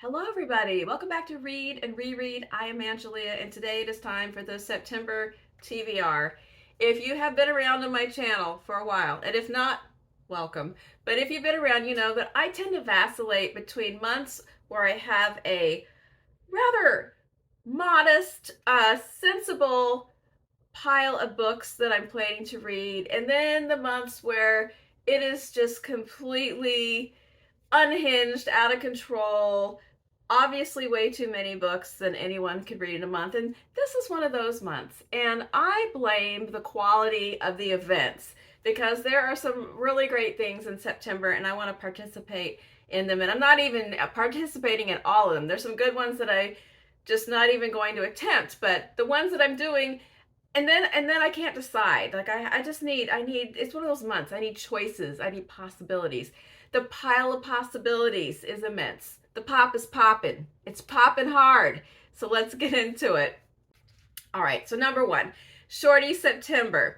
Hello everybody, welcome back to Read and Reread. I am Angelia and today it is time for the September TBR. If you have been around on my channel for a while, and if not, welcome. But if you've been around, you know that I tend to vacillate between months where I have a rather modest, sensible pile of books that I'm planning to read, and then the months where it is just completely unhinged, out of control, obviously way too many books than anyone could read in a month. And this is one of those months. And I blame the quality of the events because there are some really great things in September and I want to participate in them. And I'm not even participating in all of them. There's some good ones that I just not even going to attempt, but the ones that I'm doing, and then I can't decide. Like I need, it's one of those months. I need choices. I need possibilities. The pile of possibilities is immense. The pop is popping. It's popping hard. So let's get into it. All right, so number one, Shorty September.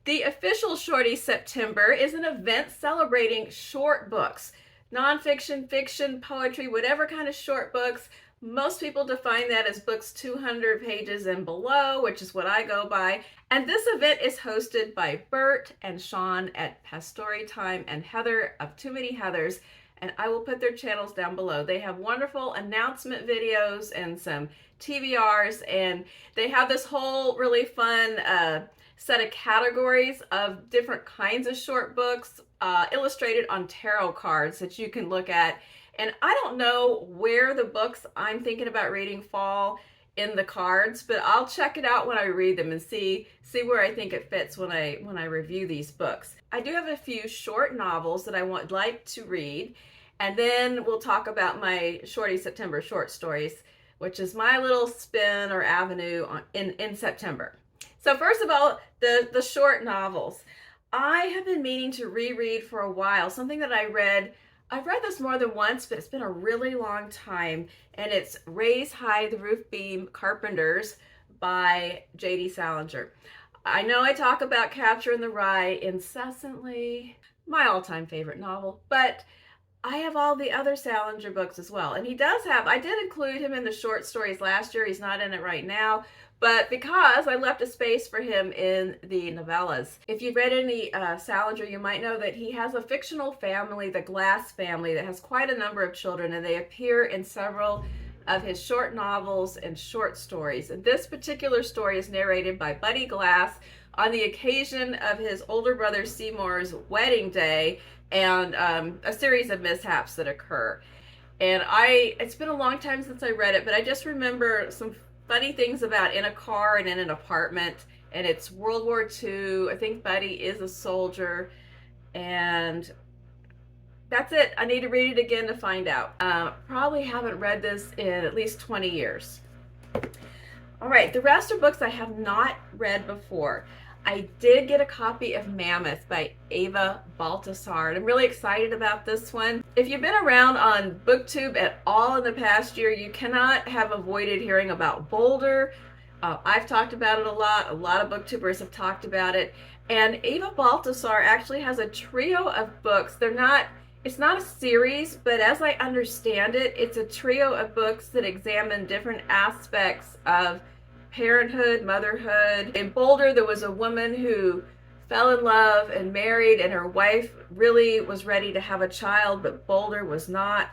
The official Shorty September is an event celebrating short books, nonfiction, fiction, poetry, whatever kind of short books. Most people define that as books 200 pages and below, which is what I go by. And this event is hosted by Bert and Sean at Pastori Time and Heather of Too Many Heathers. And I will put their channels down below. They have wonderful announcement videos and some TBRs. And they have this whole really fun set of categories of different kinds of short books illustrated on tarot cards that you can look at. And I don't know where the books I'm thinking about reading fall in the cards, but I'll check it out when I read them and see where I think it fits when I review these books. I do have a few short novels that I would like to read, and then we'll talk about my Shorty September short stories, which is my little spin or avenue in September. So first of all, the short novels. I have been meaning to reread for a while, something that I've read this more than once, but it's been a really long time, and it's Raise High the Roof Beam Carpenters by J.D. Salinger. I know I talk about Catcher in the Rye incessantly, my all-time favorite novel, but I have all the other Salinger books as well. And he does have, I did include him in the short stories last year. He's not in it right now, but because I left a space for him in the novellas. If you've read any Salinger, you might know that he has a fictional family, the Glass family, that has quite a number of children, and they appear in several of his short novels and short stories. And this particular story is narrated by Buddy Glass on the occasion of his older brother Seymour's wedding day and a series of mishaps that occur. And it's been a long time since I read it, but I just remember some funny things about in a car and in an apartment, and it's World War II. I think Buddy is a soldier, and that's it. I need to read it again to find out. Probably haven't read this in at least 20 years. All right, the rest are books I have not read before. I did get a copy of Mammoth by Ava Baltasar, and I'm really excited about this one. If you've been around on BookTube at all in the past year, you cannot have avoided hearing about Boulder. I've talked about it a lot of BookTubers have talked about it, and Ava Baltasar actually has a trio of books. It's not a series, but as I understand it, it's a trio of books that examine different aspects of parenthood, motherhood. In Boulder, there was a woman who fell in love and married, and her wife really was ready to have a child, but Boulder was not.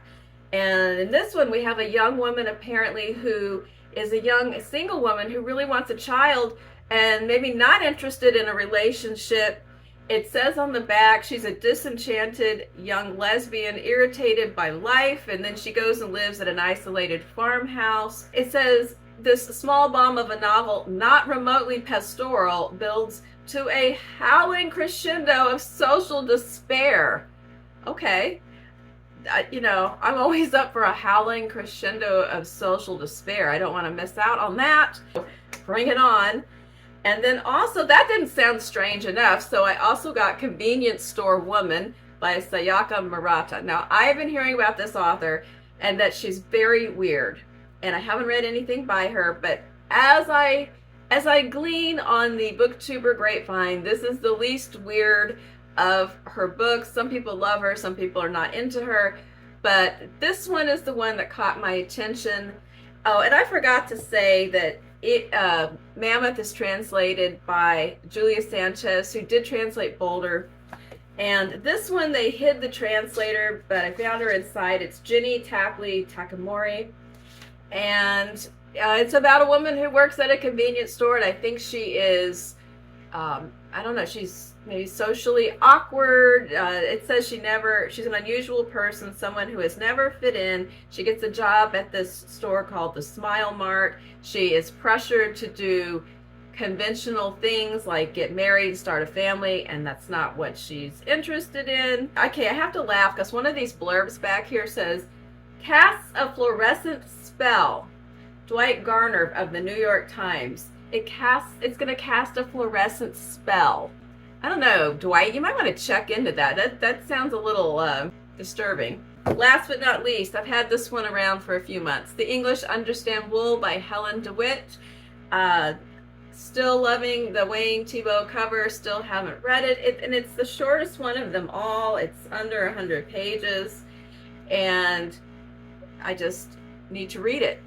And in this one, we have a young woman apparently who is a young single woman who really wants a child and maybe not interested in a relationship. It says on the back she's a disenchanted young lesbian, irritated by life, and then she goes and lives at an isolated farmhouse. It says this small bomb of a novel, not remotely pastoral, builds to a howling crescendo of social despair. Okay. You know, I'm always up for a howling crescendo of social despair. I don't want to miss out on that. Bring it on. And then also, that didn't sound strange enough, so I also got Convenience Store Woman by Sayaka Murata. Now, I've been hearing about this author and that she's very weird. And I haven't read anything by her, but as I glean on the booktuber grapevine, this is the least weird of her books. Some people love her, some people are not into her, but this one is the one that caught my attention. Oh, and I forgot to say that Mammoth is translated by Julia Sanches, who did translate Boulder. And this one, they hid the translator, but I found her inside. It's Ginny Tapley Takemori. And it's about a woman who works at a convenience store, and I think she is, I don't know, she's maybe socially awkward. It says she's an unusual person, someone who has never fit in. She gets a job at this store called the Smile Mart. She is pressured to do conventional things like get married, start a family, and that's not what she's interested in. Okay, I have to laugh because one of these blurbs back here says, casts a fluorescent spell. Dwight Garner of the New York Times. It's going to cast a fluorescent spell. I don't know, Dwight, you might want to check into that. That sounds a little disturbing. Last but not least, I've had this one around for a few months. The English Understand Wool by Helen DeWitt. Still loving the Wayne Thiebaud cover, still haven't read it. And it's the shortest one of them all. It's under 100 pages. And I just need to read it.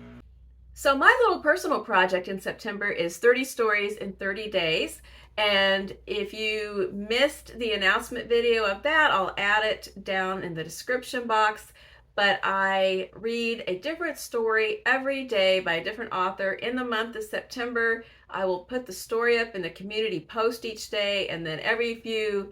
So my little personal project in September is 30 stories in 30 days. And if you missed the announcement video of that, I'll add it down in the description box. But I read a different story every day by a different author. In the month of September, I will put the story up in the community post each day, and then every few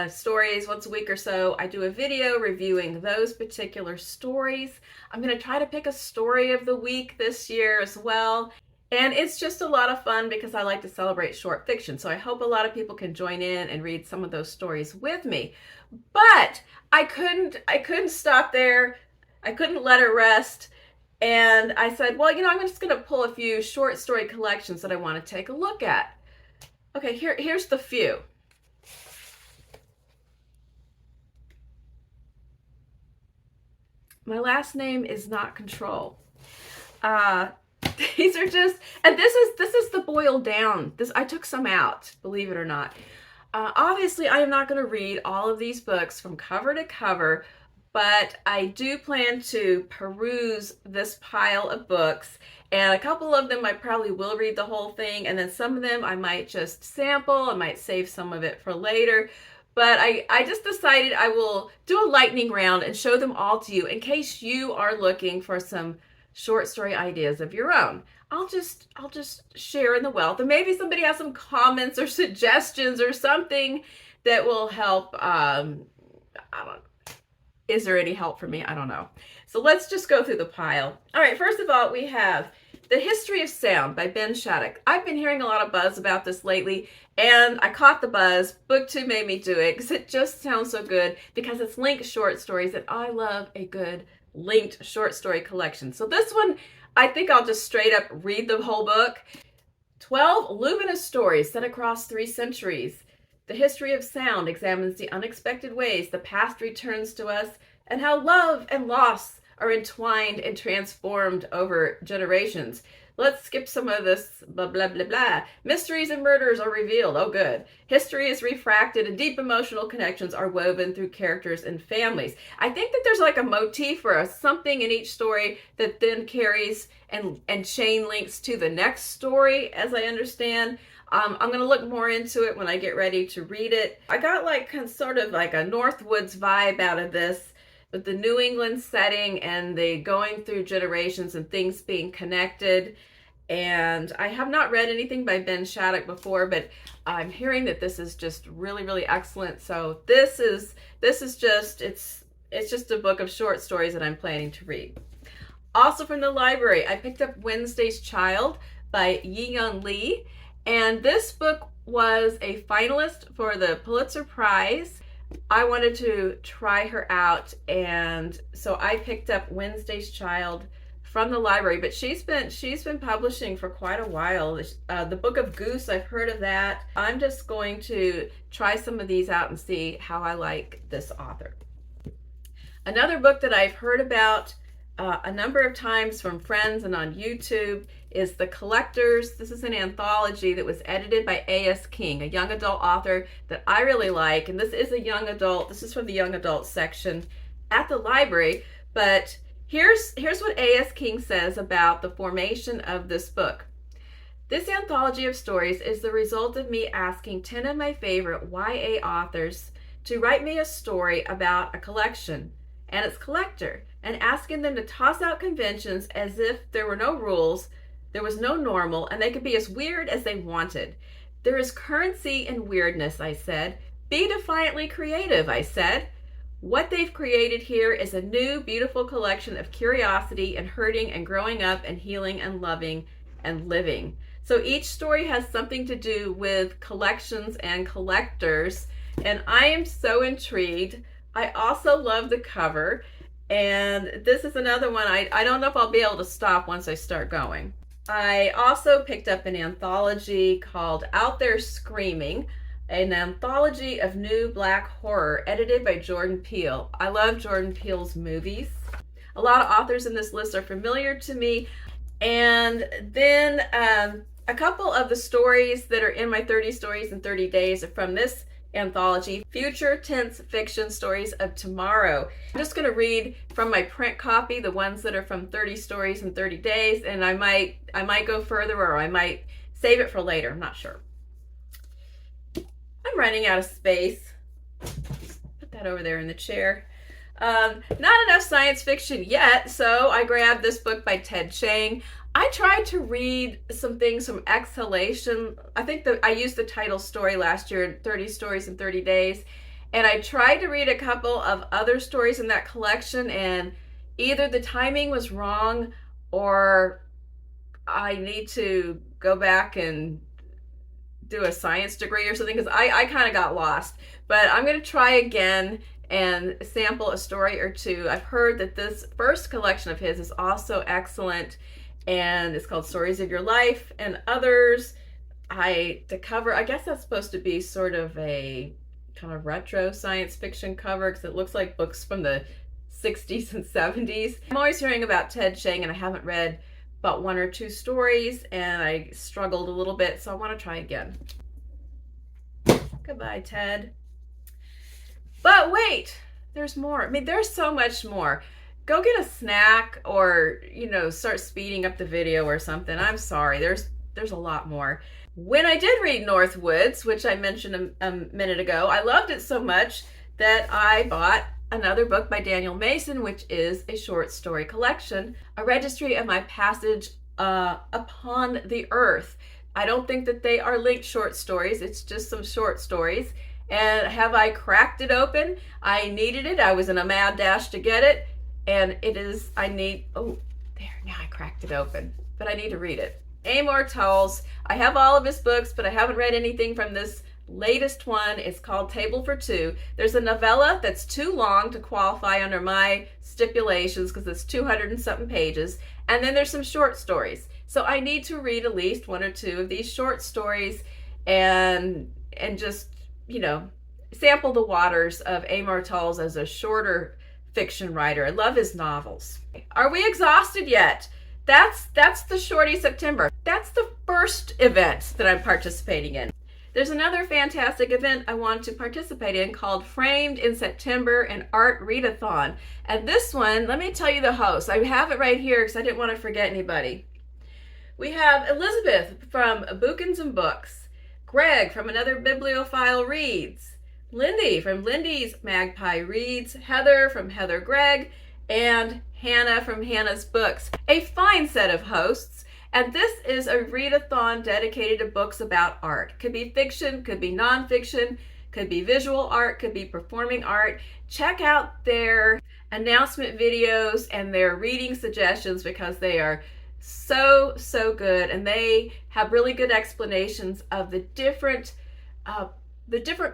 stories, once a week or so, I do a video reviewing those particular stories. I'm going to try to pick a story of the week this year as well. And it's just a lot of fun because I like to celebrate short fiction. So I hope a lot of people can join in and read some of those stories with me. But I couldn't stop there. I couldn't let it rest. And I said, well, I'm just going to pull a few short story collections that I want to take a look at. Okay, here's the few. My last name is not Control. These are just, and this is the boiled down. I took some out, believe it or not. Obviously, I am not going to read all of these books from cover to cover, but I do plan to peruse this pile of books, and a couple of them I probably will read the whole thing, and then some of them I might just sample. I might save some of it for later. But I just decided I will do a lightning round and show them all to you in case you are looking for some short story ideas of your own. I'll just share in the wealth, and maybe somebody has some comments or suggestions or something that will help. I don't know. Is there any help for me? I don't know. So let's just go through the pile. All right, first of all, we have The History of Sound by Ben Shattuck. I've been hearing a lot of buzz about this lately, and I caught the buzz. Booktube made me do it because it just sounds so good, because it's linked short stories, and I love a good linked short story collection. So this one, I think I'll just straight up read the whole book. 12 luminous stories set across 3 centuries. The History of Sound examines the unexpected ways the past returns to us and how love and loss are entwined and transformed over generations. Let's skip some of this blah, blah, blah, blah. Mysteries and murders are revealed. Oh, good. History is refracted and deep emotional connections are woven through characters and families. I think that there's like a motif or something in each story that then carries and chain links to the next story, as I understand. I'm going to look more into it when I get ready to read it. I got like sort of like a Northwoods vibe out of this, with the New England setting and the going through generations and things being connected. And I have not read anything by Ben Shattuck before, but I'm hearing that this is just really, really excellent. So this is just, it's just a book of short stories that I'm planning to read. Also from the library, I picked up Wednesday's Child by Yiyun Lee. And this book was a finalist for the Pulitzer Prize. I wanted to try her out, and so I picked up Wednesday's Child from the library, but she's been publishing for quite a while. The Book of Goose, I've heard of that. I'm just going to try some of these out and see how I like this author. Another book that I've heard about a number of times from friends and on YouTube is The Collectors. This is an anthology that was edited by A.S. King, a young adult author that I really like. And this is a young adult. This is from the young adult section. at the library. But here's what A.S. King says about the formation of this book. This anthology of stories is the result of me asking 10 of my favorite YA authors to write me a story about a collection and its collector, and asking them to toss out conventions as if there were no rules, there was no normal, and they could be as weird as they wanted. There is currency in weirdness, I said. Be defiantly creative, I said. What they've created here is a new, beautiful collection of curiosity and hurting and growing up and healing and loving and living. So each story has something to do with collections and collectors, and I am so intrigued. I also love the cover, and this is another one I don't know if I'll be able to stop once I start going. I also picked up an anthology called Out There Screaming, an anthology of new black horror edited by Jordan Peele. I love Jordan Peele's movies. A lot of authors in this list are familiar to me. And then a couple of the stories that are in my 30 Stories in 30 Days are from this anthology, Future Tense Fiction Stories of Tomorrow. I'm just going to read from my print copy the ones that are from 30 Stories in 30 Days, and I might go further, or I might save it for later. I'm not sure. I'm running out of space. Put that over there in the chair. Not enough science fiction yet, so I grabbed this book by Ted Chiang. I tried to read some things from Exhalation. I think that I used the title story last year, 30 Stories in 30 Days, and I tried to read a couple of other stories in that collection, and either the timing was wrong or I need to go back and do a science degree or something, because I kind of got lost. But I'm going to try again and sample a story or two. I've heard that this first collection of his is also excellent, and it's called Stories of Your Life and Others. The cover, I guess that's supposed to be sort of a kind of retro science fiction cover, because it looks like books from the 60s and 70s. I'm always hearing about Ted Chiang, and I haven't read about one or two stories, and I struggled a little bit, so I want to try again. Goodbye, Ted. But wait, there's more. I mean, there's so much more. Go get a snack, or, start speeding up the video or something. I'm sorry, there's a lot more. When I did read Northwoods, which I mentioned a minute ago, I loved it so much that I bought another book by Daniel Mason, which is a short story collection, a registry of my passage upon the earth. I don't think that they are linked short stories. It's just some short stories. And have I cracked it open? I needed it. I was in a mad dash to get it. And it is, oh, there, now I cracked it open. But I need to read it. Amor Towles. I have all of his books, but I haven't read anything from this latest one. It's called Table for Two. There's a novella that's too long to qualify under my stipulations, because it's 200 and something pages. And then there's some short stories. So I need to read at least one or two of these short stories and just, sample the waters of Amor Towles as a shorter fiction writer. I love his novels. Are we exhausted yet? That's the Shorty September. That's the first event that I'm participating in. There's another fantastic event I want to participate in called Framed in September, an Art Readathon. And this one, let me tell you the host. I have it right here because I didn't want to forget anybody. We have Elizabeth from Bookins and Books, Greg from Another Bibliophile Reads, Lindy from Lindy's Magpie Reads, Heather from Heather Greg, and Hannah from Hannah's Books. A fine set of hosts. And this is a readathon dedicated to books about art. Could be fiction, could be nonfiction, could be visual art, could be performing art. Check out their announcement videos and their reading suggestions, because they are so good, and they have really good explanations of the different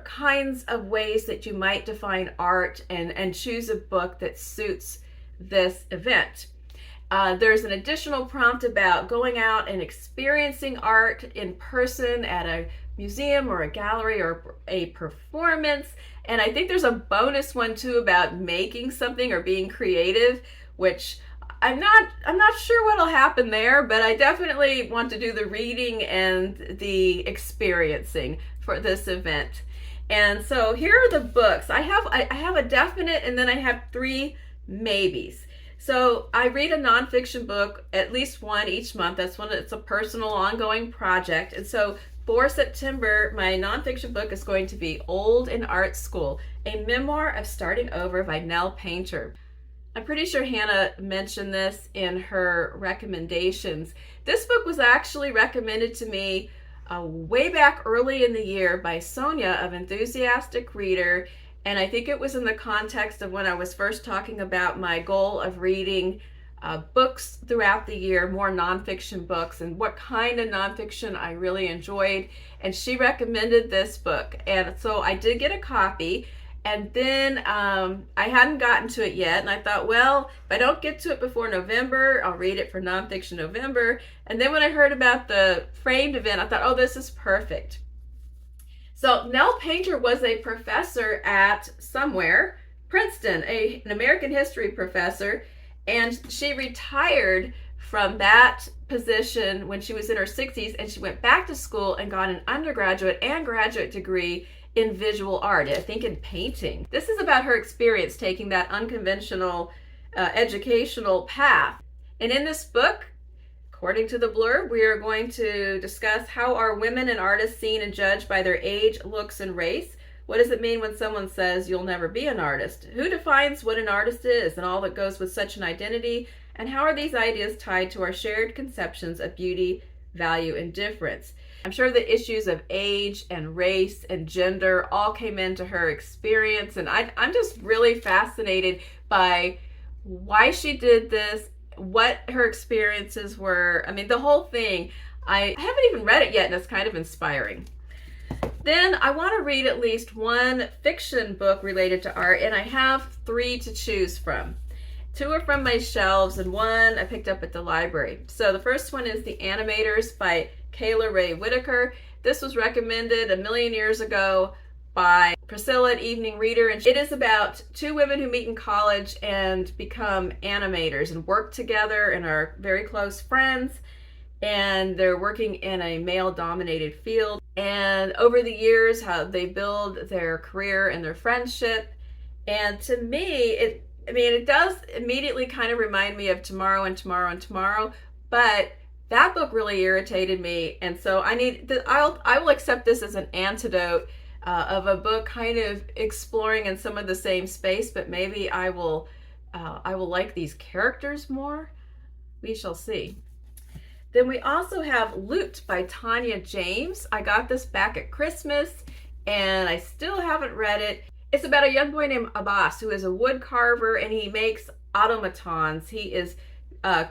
kinds of ways that you might define art and choose a book that suits this event. There's an additional prompt about going out and experiencing art in person at a museum or a gallery or a performance. And I think there's a bonus one too about making something or being creative, which I'm not sure what'll happen there, but I definitely want to do the reading and the experiencing for this event. And so here are the books. I have a definite, and then I have 3 maybes. So I read a nonfiction book, at least one each month. That's when it's a personal, ongoing project. And so for September, my nonfiction book is going to be Old in Art School, a memoir of starting over by Nell Painter. I'm pretty sure Hannah mentioned this in her recommendations. This book was actually recommended to me way back early in the year by Sonya of Enthusiastic Reader, and I think it was in the context of when I was first talking about my goal of reading books throughout the year, more nonfiction books, and what kind of nonfiction I really enjoyed. And she recommended this book, and so I did get a copy. And then I hadn't gotten to it yet, and I thought, well, if I don't get to it before November, I'll read it for Nonfiction November. And then when I heard about the framed event, I thought, oh, this is perfect. So Nell Painter was a professor at somewhere, Princeton, an American history professor, and she retired from that position when she was in her 60s, and she went back to school and got an undergraduate and graduate degree in visual art, I think in painting. This is about her experience taking that unconventional educational path. And in this book, according to the blurb, we are going to discuss how are women and artists seen and judged by their age, looks, and race. What does it mean when someone says you'll never be an artist? Who defines what an artist is and all that goes with such an identity? And how are these ideas tied to our shared conceptions of beauty, value, and difference? I'm sure the issues of age and race and gender all came into her experience, and I'm just really fascinated by why she did this, what her experiences were. I mean, the whole thing. I haven't even read it yet, and it's kind of inspiring. Then I want to read at least one fiction book related to art, and I have 3 to choose from. 2 are from my shelves, and 1 I picked up at the library. So the first one is The Animators by Kayla Ray Whitaker. This was recommended a million years ago by Priscilla at Evening Reader, and it is about 2 women who meet in college and become animators and work together and are very close friends, and they're working in a male-dominated field. And over the years, how they build their career and their friendship. And to me, it does immediately kind of remind me of Tomorrow and Tomorrow and Tomorrow, but that book really irritated me, and so I will accept this as an antidote of a book kind of exploring in some of the same space, but maybe I will like these characters more. We shall see. Then we also have Loot by Tanya James. I got this back at Christmas, and I still haven't read it. It's about a young boy named Abbas who is a wood carver, and he makes automatons. He is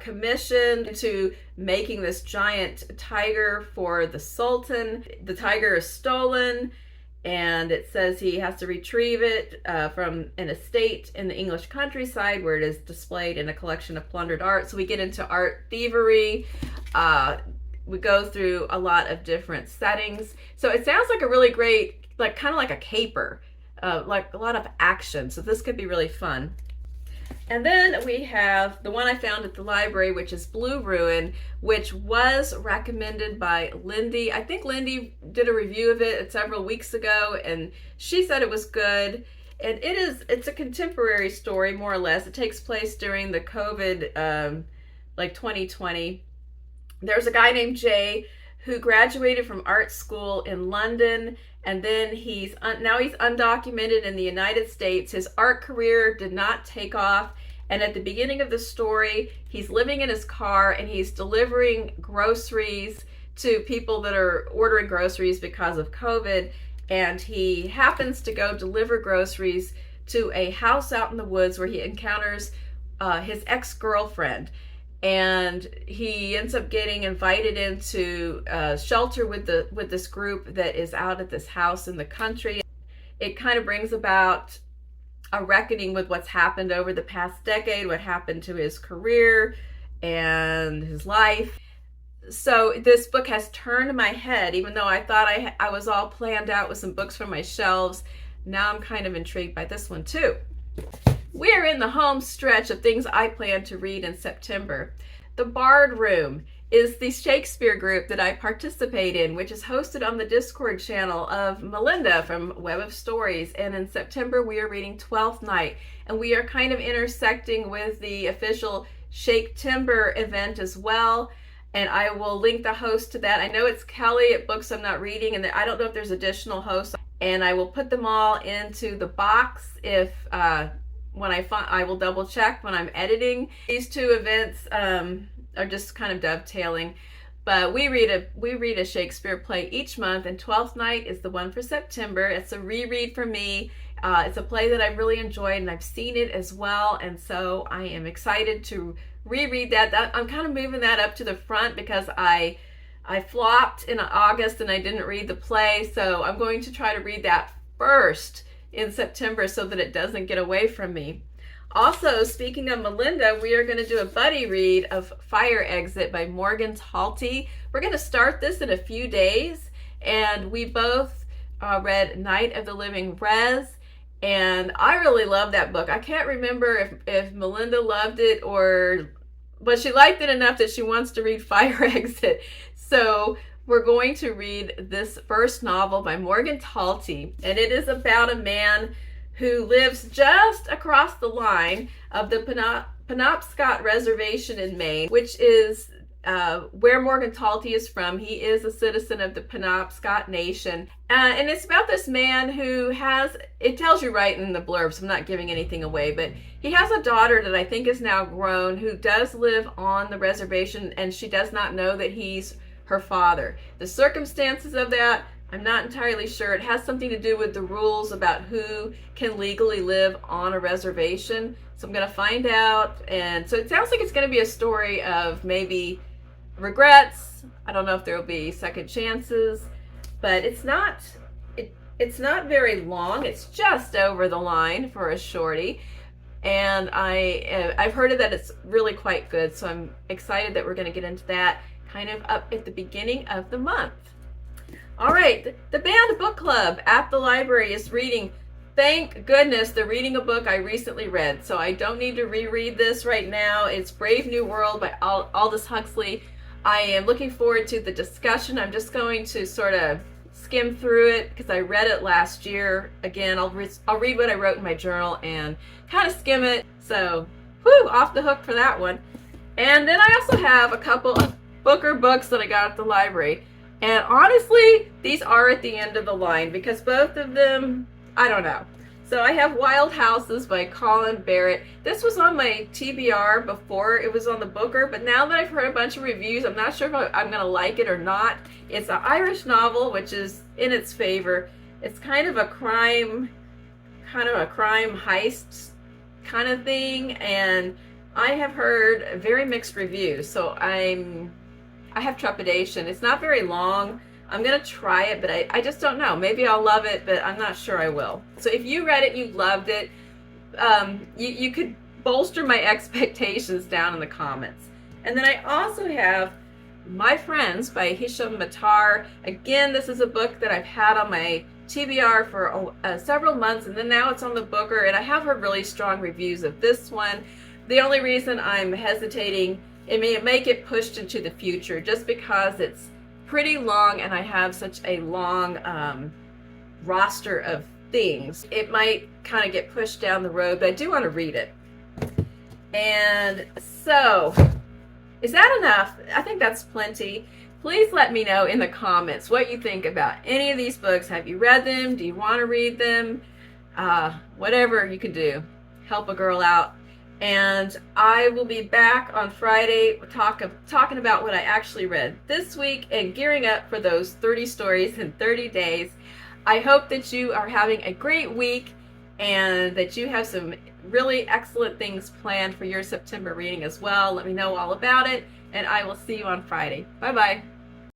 commissioned to making this giant tiger for the Sultan. The tiger is stolen, and it says he has to retrieve it from an estate in the English countryside where it is displayed in a collection of plundered art. So we get into art thievery. We go through a lot of different settings. So it sounds like a really great, like kind of like a caper, like a lot of action. So this could be really fun. And then we have the one I found at the library, which is Blue Ruin, which was recommended by Lindy. I think Lindy did a review of it several weeks ago, and she said it was good. And it's a contemporary story, more or less. It takes place during the COVID, like 2020. There's a guy named Jay who graduated from art school in London, and then now he's undocumented in the United States. His art career did not take off, and at the beginning of the story, he's living in his car and he's delivering groceries to people that are ordering groceries because of COVID, and he happens to go deliver groceries to a house out in the woods where he encounters his ex-girlfriend. And he ends up getting invited into shelter with this group that is out at this house in the country. It kind of brings about a reckoning with what's happened over the past decade, what happened to his career and his life. So this book has turned my head, even though I thought I was all planned out with some books from my shelves. Now I'm kind of intrigued by this one too. We're in the home stretch of things I plan to read in September. The Bard Room is the Shakespeare group that I participate in, which is hosted on the Discord channel of Melinda from Web of Stories. And in September, we are reading Twelfth Night, and we are kind of intersecting with the official Shaketember event as well. And I will link the host to that. I know it's Kelly at Books I'm Not Reading, and I don't know if there's additional hosts. And I will put them all into the box if when I will double check when I'm editing. These two events are just kind of dovetailing, but we read a Shakespeare play each month, and Twelfth Night is the one for September. It's a reread for me. It's a play that I've really enjoyed, and I've seen it as well, and so I am excited to reread that. I'm kind of moving that up to the front because I flopped in August and I didn't read the play, so I'm going to try to read that first in September so that it doesn't get away from me. Also, speaking of Melinda, we are going to do a buddy read of Fire Exit by Morgan Talty. We're going to start this in a few days, and we both read Night of the Living Res, and I really love that book. I can't remember if Melinda loved it, but she liked it enough that she wants to read Fire Exit. So we're going to read this first novel by Morgan Talty, and it is about a man who lives just across the line of the Penobscot Reservation in Maine, which is where Morgan Talty is from. He is a citizen of the Penobscot Nation. And it's about this man who has, it tells you right in the blurb, so I'm not giving anything away, but he has a daughter that I think is now grown who does live on the reservation, and she does not know that he's her father. The circumstances of that, I'm not entirely sure. It has something to do with the rules about who can legally live on a reservation. So I'm going to find out. And so it sounds like it's going to be a story of maybe regrets. I don't know if there will be second chances, but it's not very long. It's just over the line for a shorty. And I've heard that it's really quite good. So I'm excited that we're going to get into that kind of up at the beginning of the month. All right, the Band Book Club at the library is reading, thank goodness, they're reading a book I recently read, so I don't need to reread this right now. It's Brave New World by Aldous Huxley. I am looking forward to the discussion. I'm just going to sort of skim through it because I read it last year. Again, I'll read what I wrote in my journal and kind of skim it. So, whew, off the hook for that one. And then I also have a couple of Booker books that I got at the library. And honestly, these are at the end of the line because both of them, I don't know. So I have Wild Houses by Colin Barrett. This was on my TBR before it was on the Booker, but now that I've heard a bunch of reviews, I'm not sure if I'm going to like it or not. It's an Irish novel, which is in its favor. It's kind of a crime heist kind of thing, and I have heard very mixed reviews, so I have trepidation. It's not very long. I'm going to try it, but I just don't know. Maybe I'll love it, but I'm not sure I will. So if you read it, you loved it, you could bolster my expectations down in the comments. And then I also have My Friends by Hisham Matar. Again, this is a book that I've had on my TBR for several months, and then now it's on the Booker, and I have heard really strong reviews of this one. The only reason I'm hesitating, it may get pushed into the future just because it's pretty long and I have such a long roster of things. It might kind of get pushed down the road, but I do want to read it. And so, is that enough? I think that's plenty. Please let me know in the comments what you think about any of these books. Have you read them? Do you want to read them? Whatever you can do. Help a girl out. And I will be back on Friday talking about what I actually read this week and gearing up for those 30 stories in 30 days. I hope that you are having a great week and that you have some really excellent things planned for your September reading as well. Let me know all about it, and I will see you on Friday. Bye-bye.